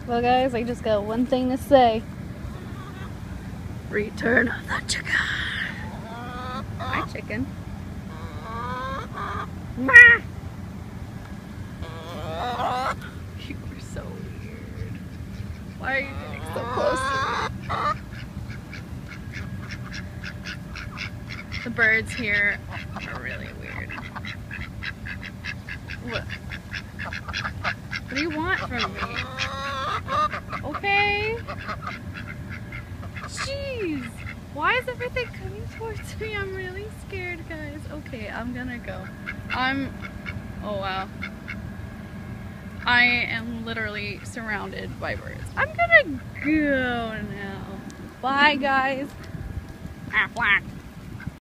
Well guys, I just got one thing to say. Return of the chicken. Hi chicken. You are so weird. Why are you getting so close to me? The birds here are really weird. What do you want from me? Okay. Jeez. Why is everything coming towards me? I'm really scared, guys. Okay, I'm gonna go. Oh wow. I am literally surrounded by birds. I'm gonna go now. Bye, guys.